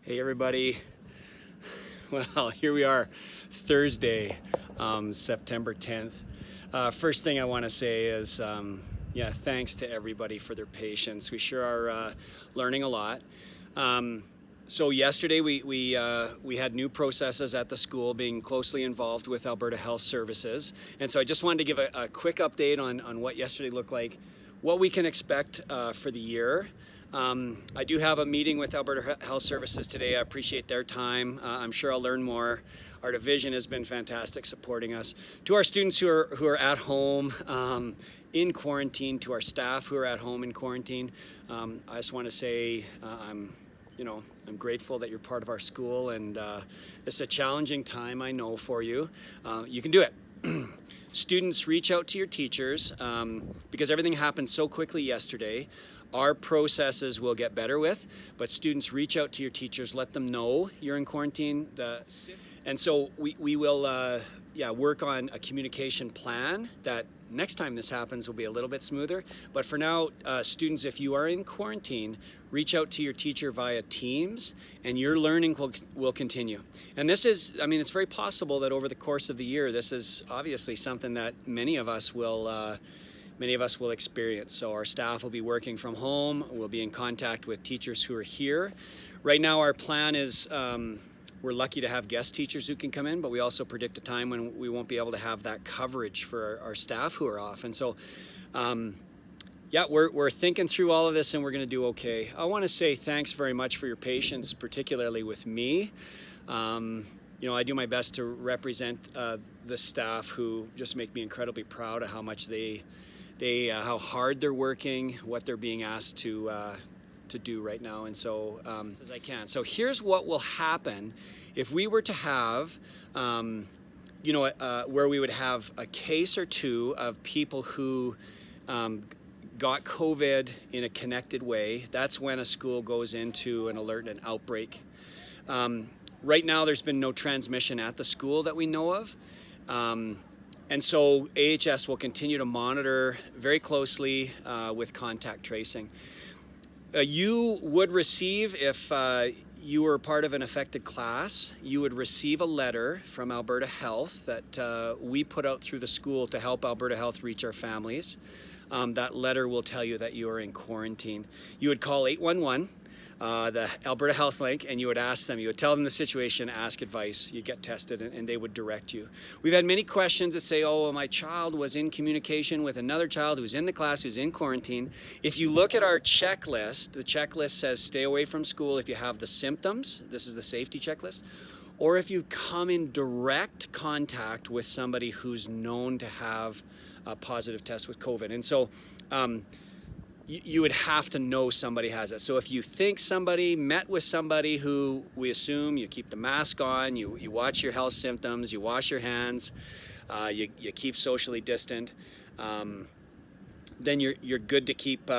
Hey everybody, well here we are, Thursday, September 10th. First thing I want to say is thanks to everybody for their patience. We sure are learning a lot. So yesterday we had new processes at the school, being closely involved with Alberta Health Services, and so I just wanted to give a quick update on what yesterday looked like, what we can expect for the year. I do have a meeting with Alberta Health Services today. I appreciate their time. I'm sure I'll learn more. Our division has been fantastic supporting us. To our students who are at home in quarantine, to our staff who are at home in quarantine, I just want to say I'm grateful that you're part of our school, and it's a challenging time, I know, for you. You can do it. Students, reach out to your teachers because everything happened so quickly yesterday. Our processes will get better with, but students, reach out to your teachers, let them know you're in quarantine. And so we will work on a communication plan that next time this happens will be a little bit smoother. But for now, students, if you are in quarantine, reach out to your teacher via Teams, and your learning will continue. And this is, it's very possible that over the course of the year, this is obviously something that many of us will experience. So our staff will be working from home. We'll be in contact with teachers who are here. Right now our plan is, we're lucky to have guest teachers who can come in, but we also predict a time when we won't be able to have that coverage for our staff who are off. And so, we're thinking through all of this, and we're going to do okay. I want to say thanks very much for your patience, particularly with me. I do my best to represent the staff who just make me incredibly proud of how much how hard they're working, what they're being asked to do right now, and so as I can. So here's what will happen if we were to have, where we would have a case or two of people who got COVID in a connected way. That's when a school goes into an alert and outbreak. Right now, there's been no transmission at the school that we know of. And so AHS will continue to monitor very closely with contact tracing. You would receive, if you were part of an affected class, you would receive a letter from Alberta Health that we put out through the school to help Alberta Health reach our families. That letter will tell you that you are in quarantine. You would call 811. The Alberta Health link, and you would ask them, you would tell them the situation, ask advice, you get tested, and they would direct you. We've had many questions that say, oh, well, my child was in communication with another child who's in the class, who's in quarantine. If you look at our checklist, the checklist says stay away from school if you have the symptoms. This is the safety checklist. Or if you come in direct contact with somebody who's known to have a positive test with COVID. And so, you would have to know somebody has it. So if you think somebody met with somebody who we assume, you keep the mask on, you watch your health symptoms, you wash your hands, you keep socially distant, then you're good to keep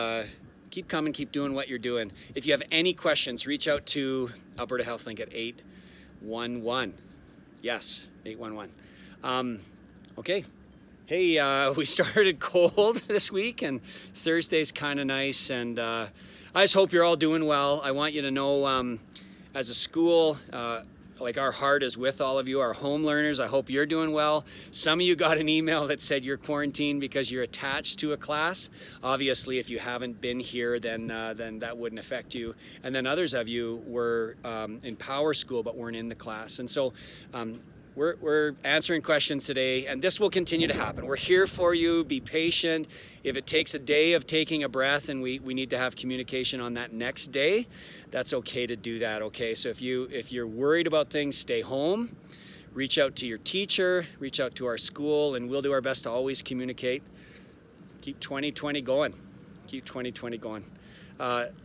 coming, keep doing what you're doing. If you have any questions, reach out to Alberta Health Link at 811. Yes, 811. Okay. Hey, we started cold this week, and Thursday's kind of nice, and I just hope you're all doing well. I want you to know, as a school, our heart is with all of you, our home learners. I hope you're doing well. Some of you got an email that said you're quarantined because you're attached to a class. Obviously, if you haven't been here, then that wouldn't affect you. And then others of you were in Power School but weren't in the class. And so we're answering questions today, and this will continue to happen. We're here for you. Be patient. If it takes a day of taking a breath and we need to have communication on that next day, that's okay to do that, okay? So if you're worried about things, stay home. Reach out to your teacher, reach out to our school, and we'll do our best to always communicate. Keep 2020 going. Keep 2020 going.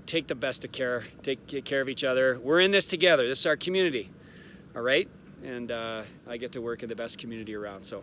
Take the best of care. Take care of each other. We're in this together. This is our community, all right? And I get to work in the best community around, so